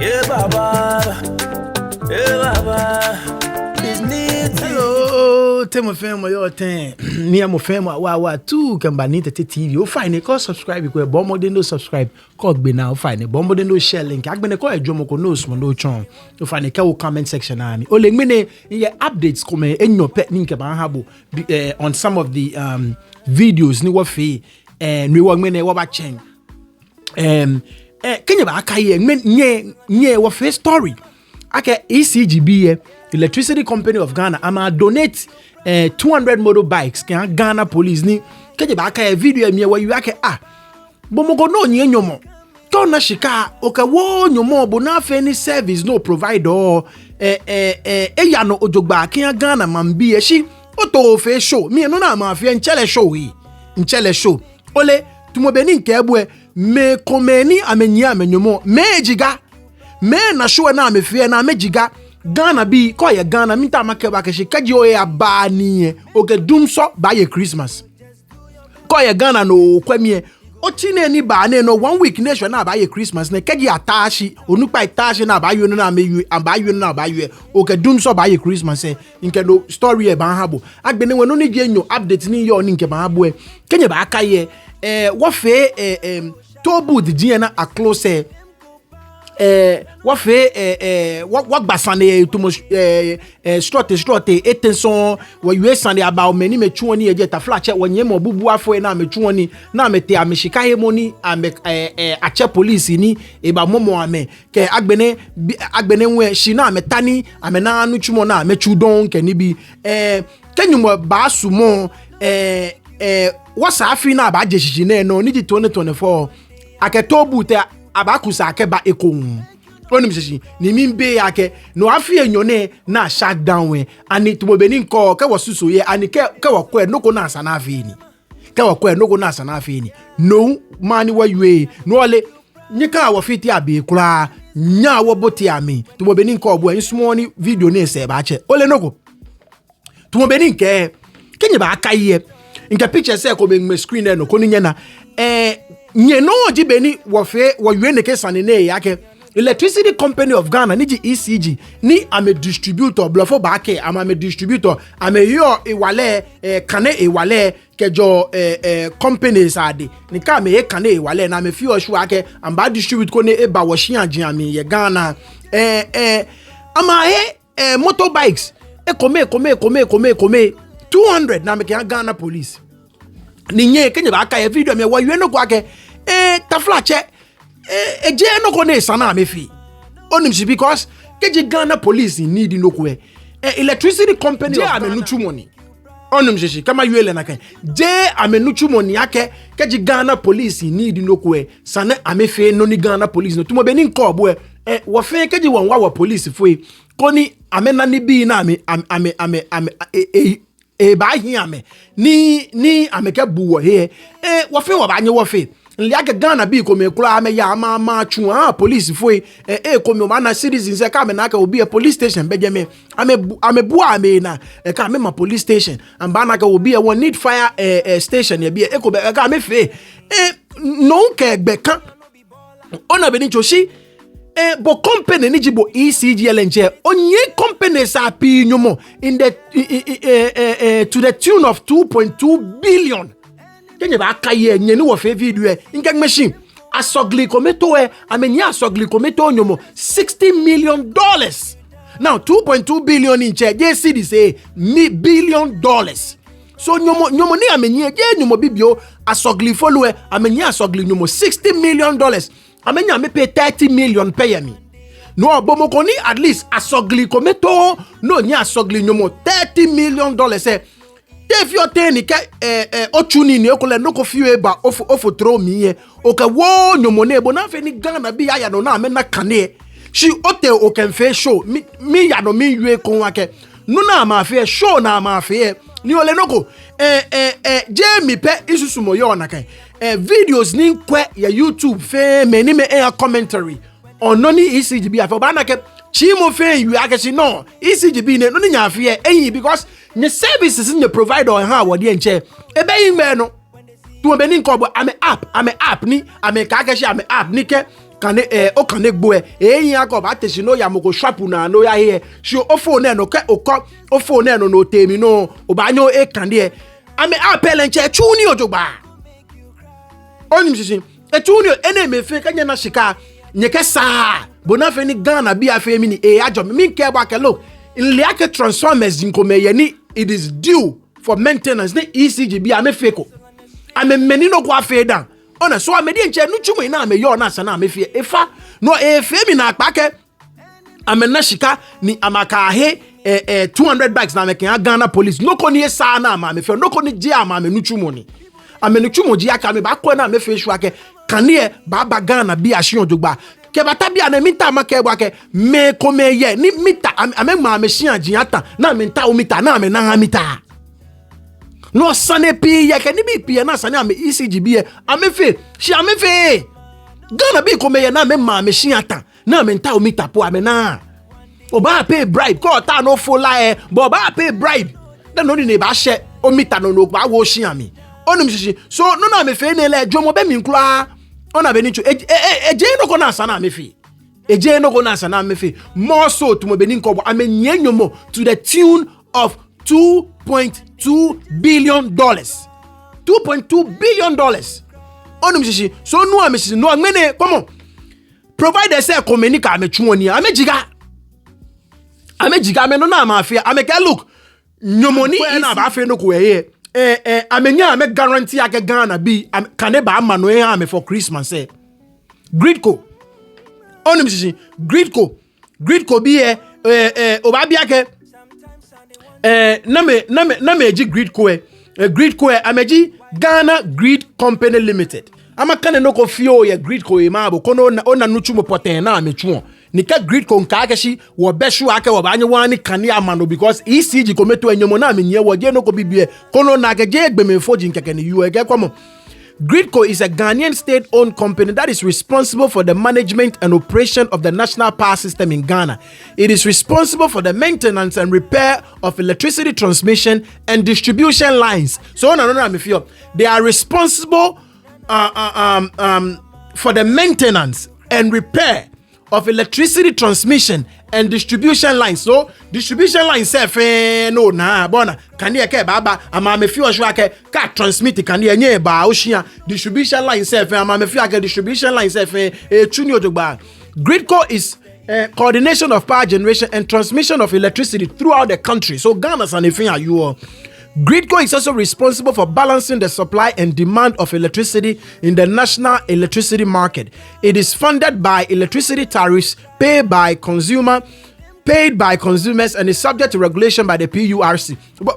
Yeah, Baba. Yeah, Baba. Hello, Temo Femo, your time. Me, I'm a Femo, wow, too. Can banita TV. You find it, call subscribe. Because Bombo didn't know subscribe. Call be now, find it. Bombo didn't know share link. I'm gonna call a Jomoko no small no chong. You find it, comment section. Ani. Ole, mene, yeah, updates come in your pet link on some of the videos. Ni wafi, and we want mene wabacheng. Can you back here? Nye wafi story. Okay, ECGB. Electricity Company of Ghana, I'ma donate 200 motorbikes. Can Ghana police ni? Can you back a video me where you ake Bomoko no nye nyomo. Kona shika oka wo nyomo bona any service no provider ya no ojogba kan Ghana mambi shi oto fe show. Me no na ma fe nchele show yi. Nchele show. Ole tumobeni nke ebwe me komeni amenyi amenyomo mejiga. Me na show na me fe na mejiga. Ghana bi ko ye Ghana minta makeba ke shi kaji o ya ba ni oke Dumsor ba ye Christmas ko ye Ghana no kwamie o chine ni ba ne no 1 week nation na ba ye Christmas ne kaji atashi onupa atashi na ba yo no na meyu aba yo na ba yo oke Dumsor ba ye Christmas nke no story e ban habo agbene we no ni gye nyo update ni yo ni nke ban habo kenye ba aka ye wo fe tobu di gye na aclose what basane to strote etenson what you sande about many me chuoni e jeta flache wonye mo bubu afo na me chuoni na me te ameshika he moni ame ache police ni e ba momo ame ke agbene nwe shi na ametani amena anu chumo na amechu don ke ni bi kenyumo ba sumo wasa afi na ba jeshi na no ni 2024 aketobu te abakusa akeba ekon onim seshi ni mimbe yake no afi enyone na shut down we ani tubobeni nko ke wosuso ye ani ke wokwe noko na asa na afi ni ke wokwe noko na asa na afi ni no mani wa yue no ole nyika wo fiti abi kura nya wo boti ami tubobeni nko obo ensumo ni video na ese ba che ole noko tubobeni nke kenye ba akaye nke picture se ko be screen no ko ni nyana nye no jibeni wofe woyene ke sanene yake Electricity Company of Ghana ni ECG ni ame distributor blofo baake ame distributor ame yo ewale kane ewale kejo companies ade ni ka me kane ewale na me fi oshu ake amba distribute ko ne eba wo hia ame ye Ghana ama motorbikes kome 200 na me ke Ghana police ninye kenye ba aka video me wayo no kwake taflache eje no ko ne sana mefi onimsi because keji Ghana police need no ko electricity company je amenuchu money onimsi kama yuele na kan je amenuchu money yake keji Ghana police need no ko sana amefe no ni Ghana police no tumo beni nko bo wo fe keji wonwa wa police foi koni amena ni bi na ame ba hiame ni ameke buwo he wofe wo ba nye wofe nliake Ghana bi ko me kura ame ya ma chu police foi ko me ma na citizens e ka me na ka obi a police station beje me ame buo ame na ka me ma police station amba na ka obi a one need fire station e bi e ko be ka me fe no ke gbe kan ona be ni choshi bo company ni jibo ECGL nje onye company sa pi nyomo in the to the tune of 2.2 billion kenye ba akaye nye ni wo fe video ngeng machine asogli kometo amenya asogli kometo nyomo $60 million now 2.2 billion in che je see say billion dollars so nyomo ni amenye je nyomo bibio asogli follow amenya asogli nyomo $60 million amenya me pay 30 million pay me no obomoko ni at least asogli kometo no nya asogli nyomo $30 million if you tell ke ochuni ni okole no ko fiwe ba ofo throw me o ka wo nyomo ne bo na fe ni Ghana bi ya no na me na kane shi ote o kan fe show mi ya no mi yue kon wake no na ma fe show na ma fe ni ole no ko je mi pe isusu mo yo na kan videos ni nkwe ya YouTube fe me ni me commentary on no ni ECGB afo ba na ke chimo fe you agashi no ECGB ne no ni nya fe because the services in the provider ha wo de nche ebe yin me no to be ni nko bo ame app ni ame ka agashi ame app ni ke o kane gbo yin akoba teshi no ya moko sharp na no ya here shi o phone no ke o phone no temi no obanyo e kande ame apele nche chuni ojogba onim sisi etuni ene me fe kanya na shika nyeke sa bona fe ni Ghana bi afa mi ni ajo mi nke gba ke look in liake transformers nkome ni it is due for maintenance ni ECG bi ame feko ame meni no kwa fe dan ona so amedi nche nu chumu na ame yo na sana ame fe efa no efe mi na akpake ame na shika ni amaka he 200 bags na meken Ghana police no ko ni sa na ama me fe no ko ni je ama me nu chumu ni ame nu chumu ji aka me ba ko na me fe shu ake kanie baba Ghana bi ashion jogba ke bata bi ana mita make gba ke me ko me ye ni mita ame ma me shian jiata na me nta o mita na me na mita no sane pi ye ke ni bi pi na sane ame ECG bi ye ame fe shi ame fe Ghana bi ko me ye na me ma me shiata na me nta o mita po ame na oba pay bribe ko ta no fola but oba pay bribe then no ni ba she o mita no ba wo shi ami onum shishi so no na me fe ne le jomo be mi nkura ona be ni chu eje no ko na sana me fi eje no ko na sana me fi more so to mo be ni nko amenye nyomo to the tune of $2.2 billion 2.2 billion onum shishi so no am shishi no amene come on provide say komenika me chuoni amejiga me no na ma afia ameka look nyomoni na ba afia no ko ye amenya ame guarantee ake Ghana bi kane ba amano e ame for Christmas GRIDco onim shishi GRIDco bi oba bi ake na me eji GRIDco GRIDco ameji Ghana Grid Company Limited ama kane no ko fio ye GRIDco e ma bo kono ona nuchu mo poten na amechuo nika GRIDco nka akeshi wo beshu ake wo ba anyewani kane amano because ECG kometo enyomo na amenye wo je no ko bibie kono na ke je egbemefo nkeke ni you ege komo GRIDco is a Ghanaian state-owned company that is responsible for the management and operation of the national power system in Ghana. It is responsible for the maintenance and repair of electricity transmission and distribution lines. So they are responsible for the maintenance and repair of electricity transmission and distribution lines. So distribution lines say no na bona kan ye ke baba ama me fi osho ake ka transmit kan ye nye ba oshia distribution lines say ama me fi ake distribution lines say tuni odogba. GRIDco is coordination of power generation and transmission of electricity throughout the country. So Ghana san efin you GRIDco is also responsible for balancing the supply and demand of electricity in the national electricity market. It is funded by electricity tariffs paid by consumers and is subject to regulation by the PURC. But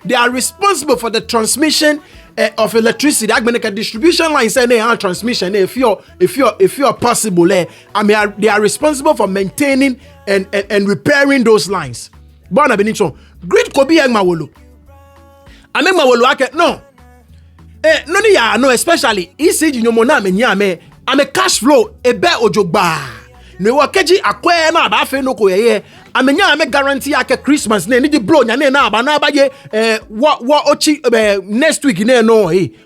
they are responsible for the transmission of electricity. The distribution lines and transmission. If you're possible, they are responsible for maintaining and repairing those lines. Bona benicho GRIDco bi yang mawolo ame mawolo ake no no ni ya no especially ECG nyomo na amenya ame cash flow ebe ojogba no wo keji akwe na ba fe no ko ye amenya ame guarantee ake Christmas na ni di blow nya na aba na abaye wo ochi next week na no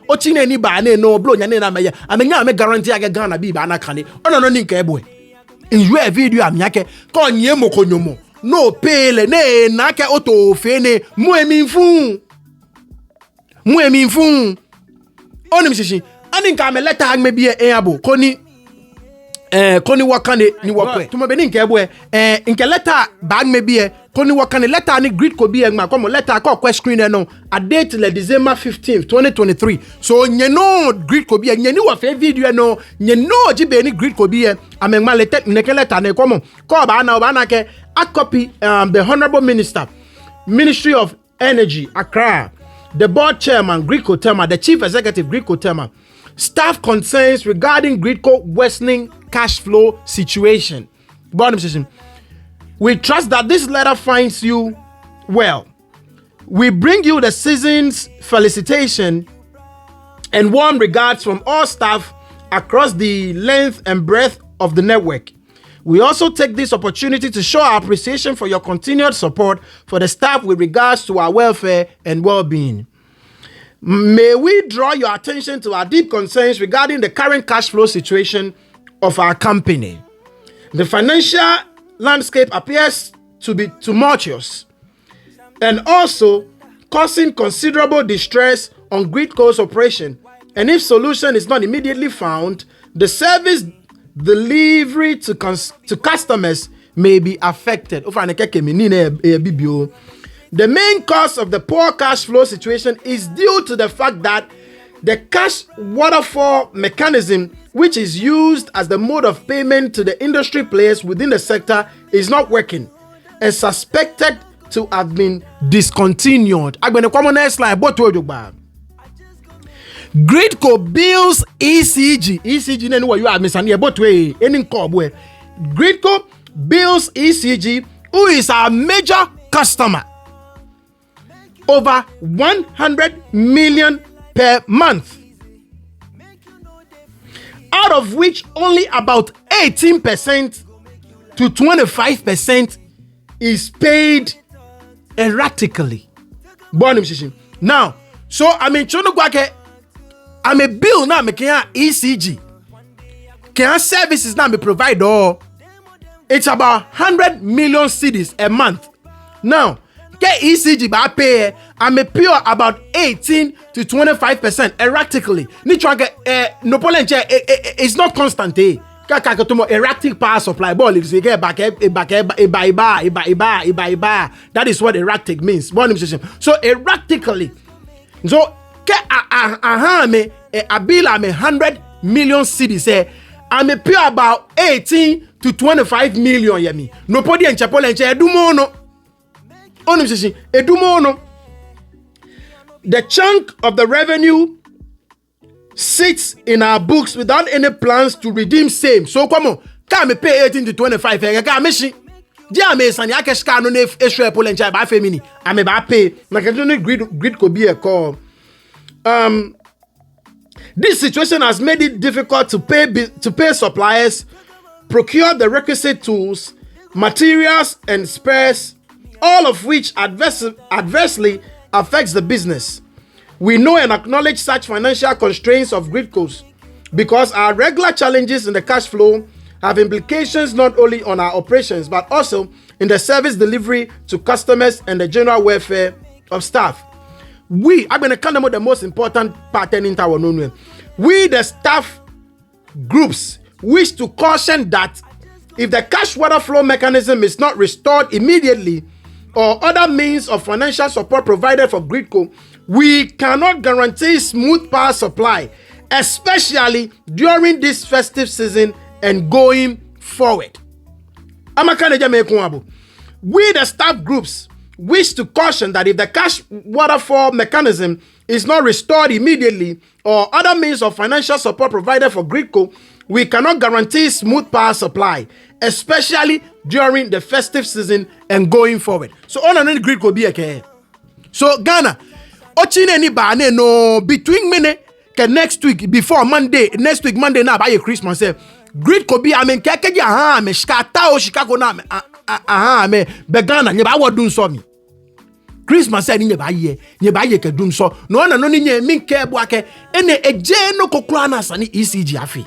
ochi na ni ba na no blow nya na amenya ame guarantee ake Ghana bi ba na kane ono no ni nka ebo in you video amyake ko nye mokonyomo no pele ne na ke oto fene muemi fun onim shishi ani nka me letter hang me bie abo koni wakane ni wakwe to me be ni nka ebo nke letter bag me bie koni wakane letter ni GRIDco bie ma komo letter ko screen no a date le December 15th 2023 so nye no GRIDco bie nye ni wa fe video no nye no ji be ni GRIDco bie amengma letter ne komo ko ba na ke a copy the Honorable Minister, Ministry of Energy, Accra, the board chairman, GRIDco Tema, the chief executive, GRIDco Tema, staff concerns regarding GRIDco worsening cash flow situation. We trust that this letter finds you well. We bring you the season's felicitation and warm regards from all staff across the length and breadth of the network. We also take this opportunity to show our appreciation for your continued support for the staff with regards to our welfare and well-being. May we draw your attention to our deep concerns regarding the current cash flow situation of our company. The financial landscape appears to be tumultuous and also causing considerable distress on GRIDco's operation. And if solution is not immediately found, the service delivery to customers may be affected. The main cause of the poor cash flow situation is due to the fact that the cash waterfall mechanism, which is used as the mode of payment to the industry players within the sector, is not working and suspected to have been discontinued. GRIDco bills ECG. ECG nene wa you admisani about way any cobwe. GRIDco bills ECG, who is our major customer, over 100 million per month, out of which only about 18% to 25% is paid erratically. Now, so I mean, I'm a bill now, making ECG. Can services now be provided? It's about 100 million cedis a month. Now, get ECG by pay, I'm a pure about 18 to 25% erratically. No problem, it's not constant. Erratic power supply ball is get back. That is what erratic means. So erratically, so a bill I'm 100 million cedis. I'm a pure about 18 to 25 million. Yemi. No podi and chapel and chair do mono. The chunk of the revenue sits in our books without any plans to redeem same. So come on, can me pay 18 to 25? I can't miss it. Dia me sani ake ska no ne esho pole and chair ba femini. I me ba pay. Na can grid could be a call. This situation has made it difficult to pay suppliers, procure the requisite tools, materials, and spares, all of which adversely affects the business. We know and acknowledge such financial constraints of GRIDco's because our regular challenges in the cash flow have implications not only on our operations but also in the service delivery to customers and the general welfare of staff. I'm going to come with the most important pattern in our own way. We, the staff groups, wish to caution that if the cash water flow mechanism is not restored immediately or other means of financial support provided for GRIDco, we cannot guarantee smooth power supply, especially during this festive season and going forward. We, the staff groups, wish to caution that if the cash waterfall mechanism is not restored immediately or other means of financial support provided for GRIDco, we cannot guarantee smooth power supply, especially during the festive season and going forward. So on and GRIDco be okay. So Ghana, no between next week before Monday, next week Monday now by Christmas. GRIDco be amen keke ja me skata o Chicago na me begana nye ba wodun so mi Christmas say nye ba ye ke Dumsor no na no nye min ke bo ake ene eje no kokura na sani ECG afi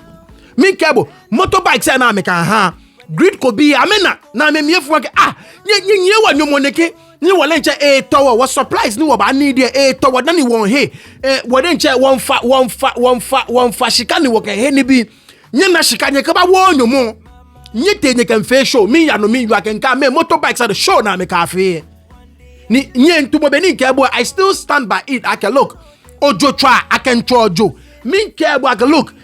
min ke bo motorbike say na me ka GRIDco be amena na me miefu ake nye wa nyomoneke ni wole nche tower what supplies ni wo ba need tower na ni won he wode nche won fa shika ni wo ke he ni bi nye na shika nye ka ba wo nyomo nye te nye kan fe show mi ya no mi you can come motorbikes at the show na me ka fe ni nye ntumo be ni ke bo I still stand by it. I can look ojo try I can ojo mi ke bo I can look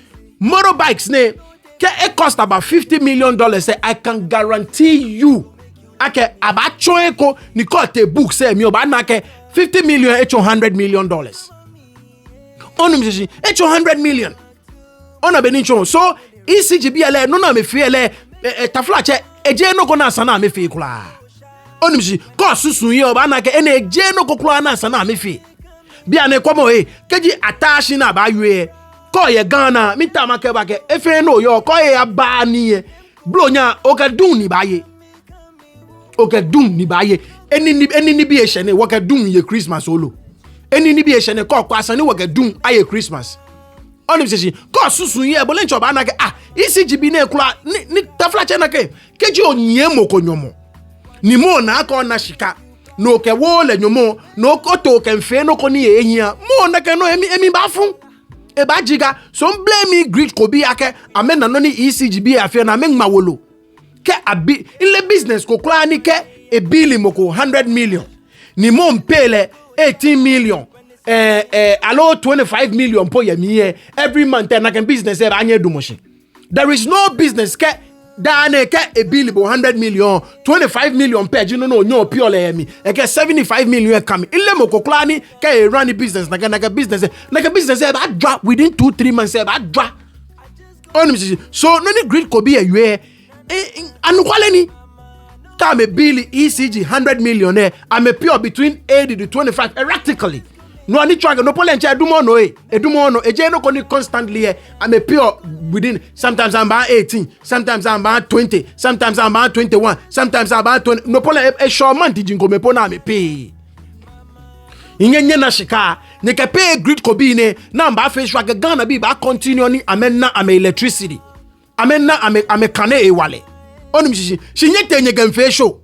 motorbikes ne ke it cost about $50 million. Say I can guarantee you ake about choeko ni kote book say mi oba na ke 50 million $100 million onum sisi $100 million ona benicho so ECG BLE no na me fiele taflache eje no ko na sana me fi kula onum sisi ko susun ye oba na ke ene eje no ko kula na sana me fi bia ne komo keji atashi na ba yue ko ye Ghana mi ta make ba ke efe no yo ko ye aba ni ye blonya okadun ni ba ye okadun ni ba ye eni ni bi ehye ne wakadun ye Christmas olo eni ni bi ehye ne ko kwasa ni wakadun aye Christmas Onim se ko susu ye bo lencho ba na ke ECGB na ekula ni tafla che na ke keji onye mokonyomo ni mo na aka na shika no ke wo le nyomo no ko to ke mfe no ko ni ehia mo na ke no emi ba fun e ba jiga so blame GRIDco bi ake amena no ni ECGB afia na mengma wolo ke abi ile business ko kla ni ke e bill moko 100 million ni mo mpele 18 million allow 25 million po yemi every month na can business e anye dumoshi. There is no business ke dane ke a bill 100 million 25 million page no nyo pure yemi e ke 75 million come ile mo kokla ni ke e run business na business e ba drop within 2-3 months e ba drop onim so no ni GRIDco bi ewe anu kwale ni ka me bill ECG 100 million I'm a pure between 80 to 25 erratically. No ani track no pole nche edumo no eje no koni constantly I'm a pure within sometimes I'm about 18 sometimes I'm about 20 sometimes I'm about 21 sometimes I'm about 20 no pole e short month jinko me pona me pay inyenye na shika ne ke pay GRIDco bi ne na mba face track Ghana bi ba continue ni amenna ame electricity amenna ame kane e wale onim shi nyete nye gemfe show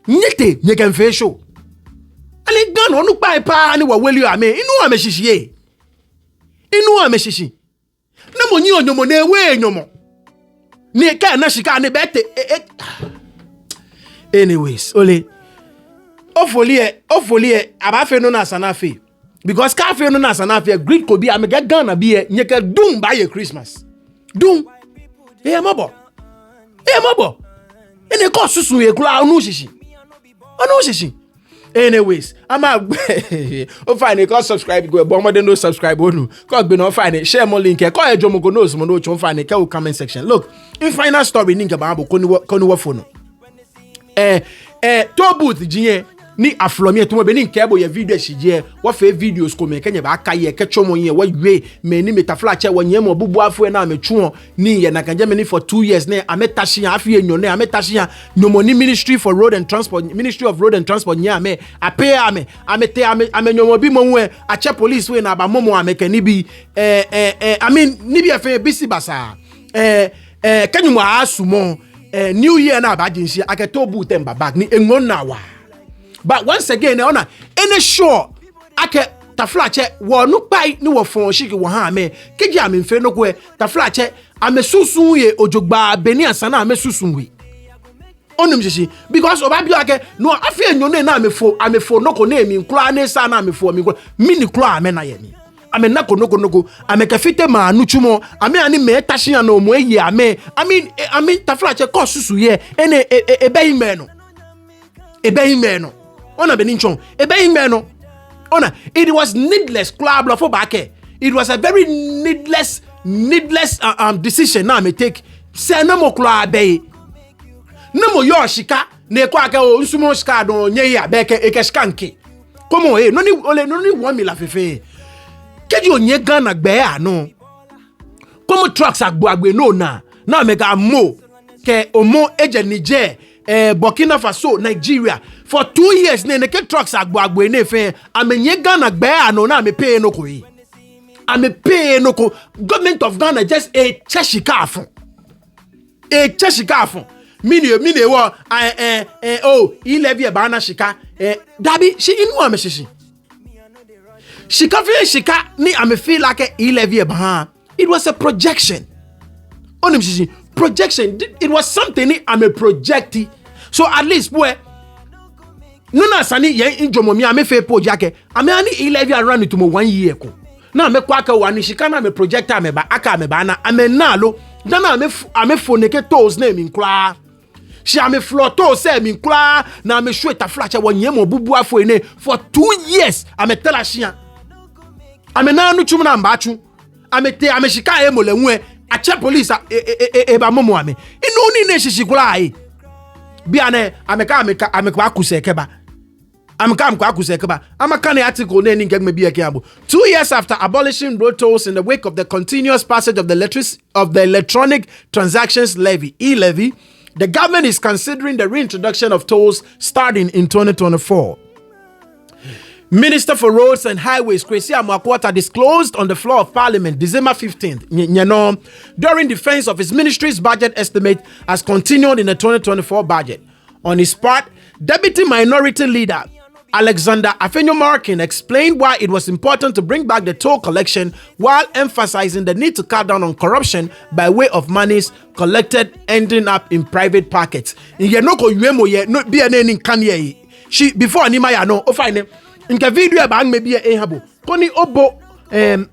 nyete nye gemfe show ale Ghana onu pa ni wa weli ame inu ame shishiye inu ame shishi na mo nyi onyomo na ewe nyomo ni ka na shika ni bete anyways ole ofolie abafe no na sanafe because ka fe no na sanafe GRIDco bi ame Ghana bi nye ke dum ba ye Christmas dum mabo ene ko susu ye kula onu shishi. Anyways, I'm out. Oh, fine. You can subscribe. Go, but more than no subscribe. Oh no. Cause be no fine. Share more link. Call your jomo go knows. Mo no chon fine. Call comment section. Look, in final story link about koni phone. To booth jinye ni aflomi to mo be ni nkebo ye video shije. Wa fe videos ko me kenye ba aka ye ke chomo ye wa we me ni metafla che wa nyemo bubu afu na me chuo ni ye na kanje me ni for 2 years ne ametashi afi enyo ne ametashi nyomo ni Ministry of Road and Transport nya me ape ame nyomo bi mo we ache police we na ba momo ameke ni bi I mean ni bi afi bisi basa kanyumo asumo new year na ba jinshi aketo bu temba back ni engon na wa. But once again, any sure ake taflache wo no pai ni wo fon shiki wo ha me keji ame mfe no kwe taflache ame susun ye ojogba beni asana ame susun we onum shishi because obabi ake no afi enyo ne na ame fo no ko na emi nkura ne sa na ame fo mi nkura mini kura ame na ye ni ame na ko ame ka fite ma anuchumo ame ani me tashi na omo eyi ame I mean taflache ko susu ye ene ebe no ona beninchon ebe ona it was needless club for back. It was a very needless decision na me take say no mo club be no mo yo shika na kwa ka o nsumo shika don nye ya be ke ekeskanke komo no ni 1 mil afefe keji onye Ghana gbe ano komo trucks agbo no na me ga mo ke omo eje Niger Burkina Faso, Nigeria for 2 years ne ke trucks agbo ne fe amenye Ghana gbe ano na me pay no ko yi ame pay no ko government of Ghana just a cheshika afon mini wo levy e ba na shika dabi shi inu ame shishi shika fe shika ni ame feel like e levy e ba it was a projection onim shishi projection it was something I'm a projecti so at least boy no na sani ye injomo mi ame fe po jake ame ani 11 around it mo 1 year ko na me kwa ka wani shika na me projector me ba aka me ba na ame na lo na ame phone ke toes na mi nkra she ame floor toes se mi nkra na ame show ta flash wonye mo bubu afo ene for 2 years ame tell ashia ame na anu chum na mba chu ame shika e mo le nwe ache police ba momo ame inu ni ne shishikula ai bia ne ameka akusekeba amaka ne article ne ni ngegme bia kiambo 2 years after abolishing road tolls in the wake of the continuous passage of the electronic transactions levy e-levy, the government is considering the reintroduction of tolls starting in 2024. Minister for Roads and Highways, Kwesi Amoakwata, disclosed on the floor of Parliament December 15th, during defense of his ministry's budget estimate as continued in the 2024 budget. On his part, Deputy Minority Leader Alexander Afenyo-Markin explained why it was important to bring back the toll collection while emphasizing the need to cut down on corruption by way of monies collected ending up in private pockets. She before Anima ya no ofine nka video ba me bia ehabo koni obo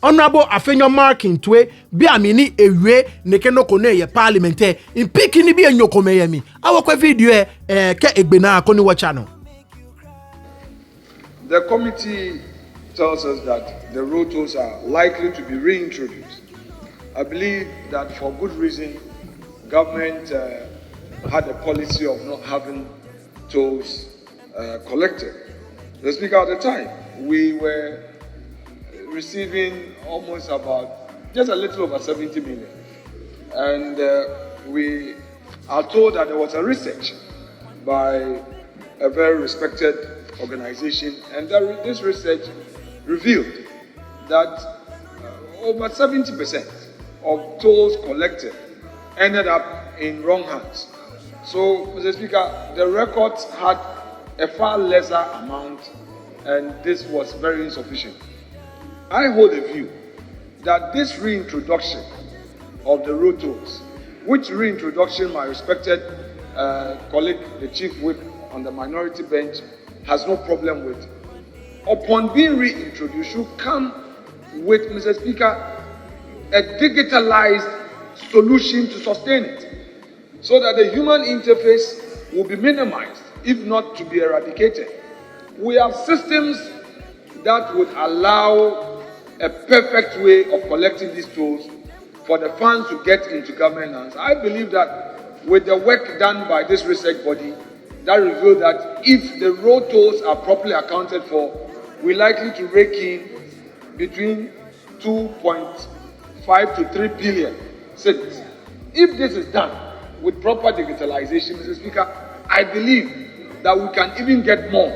honorable Afenyo-Markin twe bia me ni ewie neke no kono ye parliament in pikini bia nyokome ya mi awakwa video ke egbena koni wacha no. The committee tells us that the road tolls are likely to be reintroduced. I believe that for good reason, government had a policy of not having tolls collected. The Speaker, at the time, we were receiving almost just a little over 70 million. And we are told that there was a research by a very respected organization, and this research revealed that over 70% of tolls collected ended up in wrong hands. So, Mr. Speaker, the records had a far lesser amount, and this was very insufficient. I hold a view that this reintroduction of the road tolls, which reintroduction my respected colleague, the Chief Whip on the minority bench, has no problem with, upon being reintroduced, should come with, Mr. Speaker, a digitalized solution to sustain it, so that the human interface will be minimized, if not to be eradicated. We have systems that would allow a perfect way of collecting these tolls for the funds to get into government hands. I believe that with the work done by this research body, that revealed that if the road tolls are properly accounted for, we're likely to rake in between 2.5 to 3 billion cedis. If this is done with proper digitalization, Mr. Speaker, I believe that we can even get more.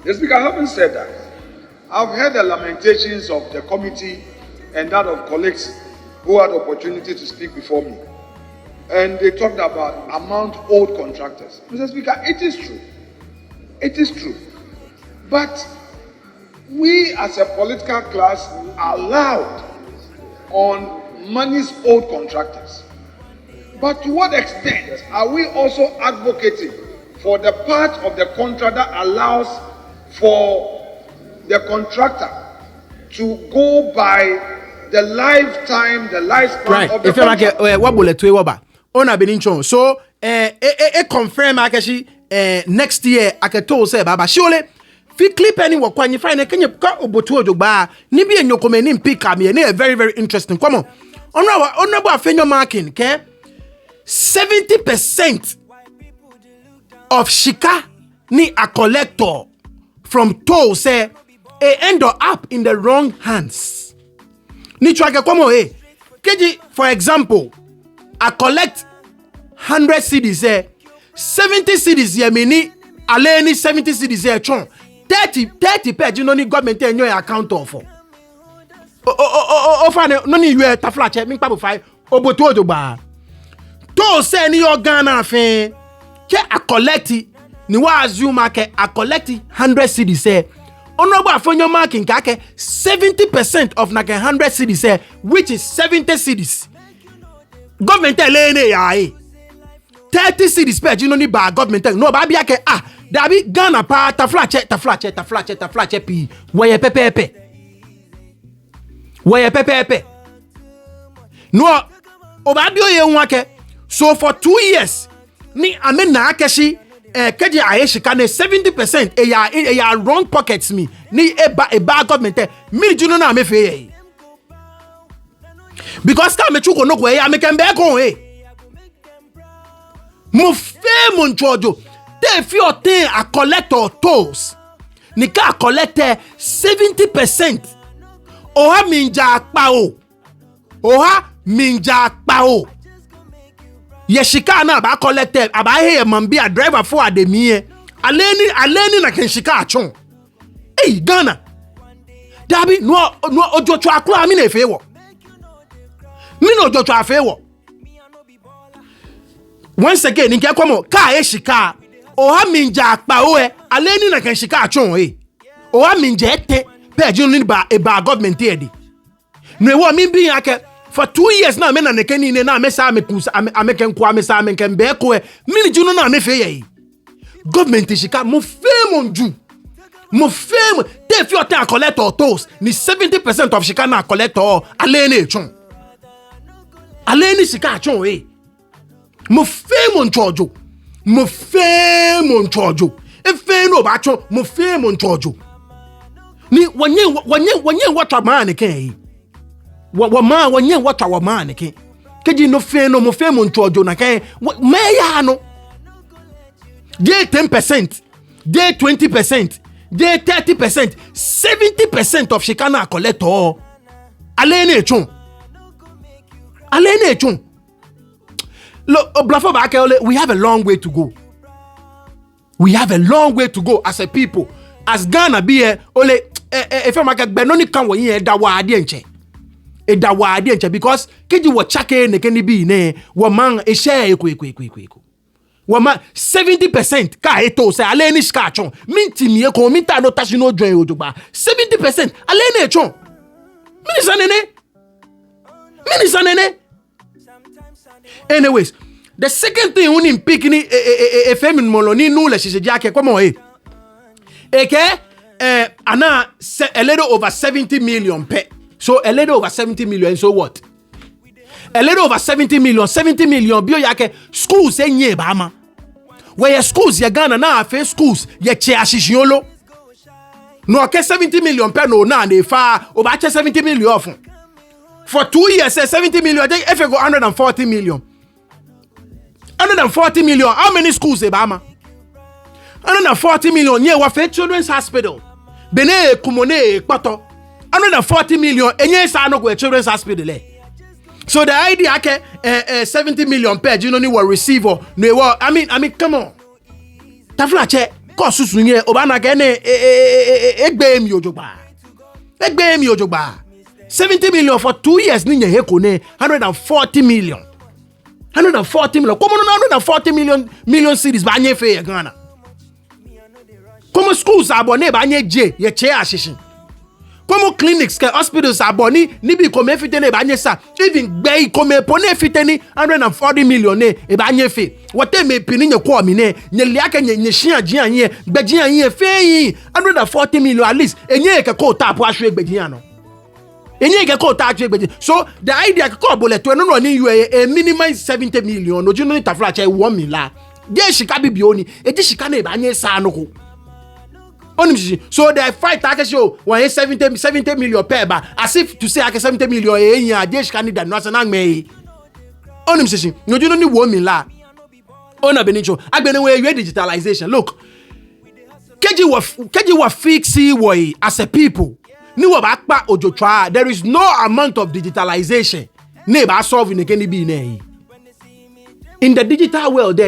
Mr. Speaker, having said that, I've heard the lamentations of the committee and that of colleagues who had the opportunity to speak before me. And they talked about amount owed contractors. Mr. Speaker, it is true. It is true. But we as a political class are loud on monies owed contractors. But to what extent are we also advocating for the part of the contract that allows for the contractor to go by the lifetime, the lifespan of the contract? Right. If what bullet to waba. Ona benincho. So confirm akashi next year akato say baba surely fi clip any work when you find a kenya ka obotu ojogba ni bi enyokome ni mpika me na very very interesting. Come on. Honorable Afenyo-Markin ke 70% of shika ni a collector from toll say end up in the wrong hands. Ni chwake komo keji for example I collect 100 cedis 70 cedis ye mini aleni 70 cedis chon 30 page no ni government in your account of fane no ni you tafla mi pa 5 oboto ojogba to say ni your Ghana afin ke I collect ni wa assume ke I collect 100 cedis Honorable Afenyo-Markin kake 70% of na 100 cedis which is 70 cedis government lene ya 30 cedis page no ni ba government no ba bia ke dabi Ghana pa taflache pi woye pepe no obabio ye nwake so for 2 years ni amena akeshi keji ayeshika ne 70% ya wrong pockets me ni eba government me juno na me fe because ka me chuko no ko ya me kembe ko mo fe mo nchojo te fi otin a collector tolls ni ka collect 70% oha minja pa o yeshika na ba collected aba he man be a driver for ademie aleni na ken shika achon Hey, Ghana. Dabi no ojo twa akura mi na efe wo. Mi no ojo twa afe wo. Once again, nke komo ka e shika. O ha minja akpa o aleni na kan shika atwon o ha minja ete page no ba e ba government e di. No e wo mi bi ake for 2 years na me na ne kani ne na me sa me kus ameken kwa me sa me ken be ko mini junu na me fe ye. Government shika mo fame on ju. Mo fame te fi o ta collect or toast ni 70% of shika na collect or aleni echon. Aleni shika atwon mo fame on chojo. Mo fame on chojo. Efe no ba chon mo fame on chojo. Ni wanye watwa man ken. Wanye watwa man ken. Keji no fe no mo fame on chojo na ken. Me ya no. Dey 10%, dey 20%, dey 30%, 70% of shikana collector. Alene echon. Alene echon. Look, we have a long way to go. We have a long way to go as a people. As Ghana be ole if I make benoni kan wo yin da wa ade nche. E da wa ade nche because keji wo chake ne keni bi ne wo man e share eko. Wo man 70% ka eto se ale ni ska chon. Minti mi e ko minta no tashi no join ojogba. 70% ale ne chon. Minisa nene. Anyways, the second thing we need pick ni femin moloni no le shije jake komo ana a little over 70 million pe. So a little over 70 million, so what? A little over 70 million bio yake schools enye ba ama. Where your schools ya Ghana na afe schools ye che ashishiolo. No ke 70 million pe no na dey fa over 70 million ofun. For 2 years, 70 million, if you go 140 million. 140 million, how many schools, Obama? 140 million, yeah, what for children's hospital? Bene, Kumone, Pato. 140 million, and yes, I know where children's hospital. So the idea, 70 million page, you know, you will receive or no, I mean, come on. Tafla che, kosus nye, Obama gene, egbe mi ojoba. 70 million for 2 years ninye hekone 140 million. 140 million. Come on 140 million cities ba nye fe Ghana. Come schools abone ba nye je ye che ashishin. Come clinics ke hospitals abone ni bi come fitene ba nye sa. Even gbe come pone fitene 140 million ne e ba nye fe. Wote me pini nye kwa mi ne nye liake nye shia jian ye gbe jian ye fe 140 million at least enye ke ko tap ahwe gbe jian no. So the idea ko bullet to no ni you a minimum 70 million no junu tafla che 1 million. Dey shika bibioni e di shika na e ba nye sa no ko. So the fight take show 70 million per ba as if to say 70 million e yin dey shika ni da no na me. Onim sisi no junu ni 1 million. Ona benicho agbene we digitalization. Look. Keji wa fixi we as a people. There is no amount of digitalization. In the digital world,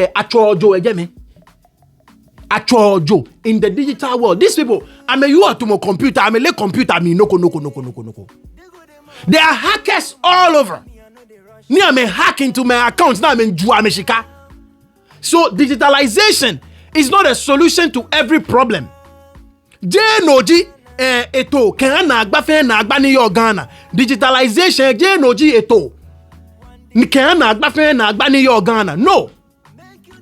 in the digital world, these people, I mean, you are to my computer, I mean, let computer me no. There are hackers all over. I mean, hack into my accounts now. I mean, so digitalization is not a solution to every problem. Eto kan na agba fe na agba ni yo Ghana digitalization je noji eto ni kan na agba fe na agba ni yo Ghana no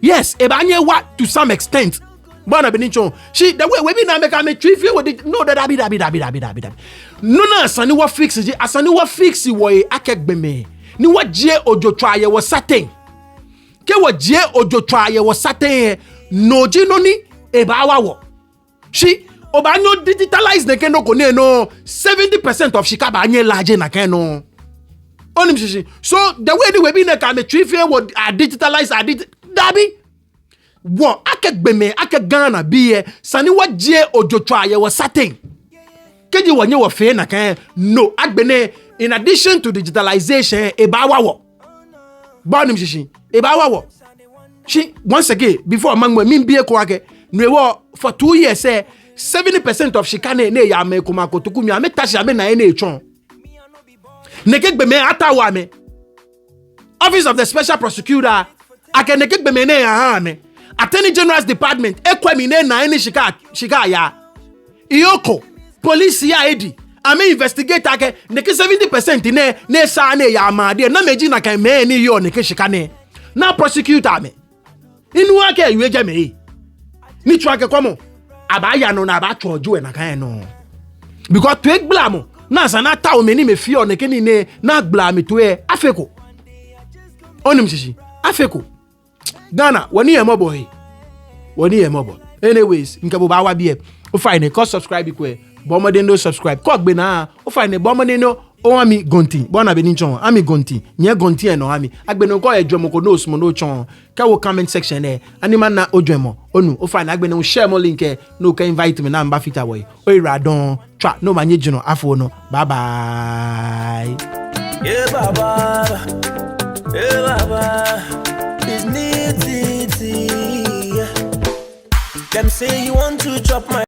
yes e ba nye wa to some extent bona benicho she the way we be na make am tree feel with it no that abi no na asani wa fix je asani wa fix wo akegbeme ni wa je ojotwa ye wo certain ke wo je ojotwa ye wo certain noji no ni e ba wa wo she Obanyo digitalize ne keno kone no 70% of shika ba nye large na keno. Onim shishi. So the way we be na ka me tree fair would digitalize dabi. Wo akegbeme Ghana be sani wa je ojotwa ye wo certain. Keji wonye wo fe na kan no agbene in addition to digitalization e ba wa wo. Ba onim shishi. E ba wa wo. She once again before mangwe min be ko ake no for 2 years 70% of shikane ne ya me kuma kotoku mi ame tashi ame na ene echon neke gbe me atawa me Office of the Special Prosecutor ake neke gbe me ne ya ha me Attorney General's Department ekwemi ne na ene shika ya Iyoko police ya edi ame investigate ake neke 70% ne sa ne ya amade na meji na kan me ni yo neke shikane na prosecutor me inu ake yueje me ni chuake kwamo abaya no na ba choju e na kan no because to egbla na sana ta o me ni me fio ne keni ne na gbla me to e afeko onim shishi afeko Ghana woni e mobo he woni e mobo anyways nke bo ba wa bi e o fine ko subscribe ko e bo mo den do subscribe ko gbe na o fine bo mo no o ami gonti bo na be ni chon ami gonti nye gonti e no ami agbe no ko e dwomo ko no smo no chon ka wo comment section e anima na odwemo onu o fine agbe no share mo link e no ka invite me na mba fita boy o iradon twa no manye jino afo no bye bye Yeah, baba. Yeah, baba. It's neat. Them say you want to chop my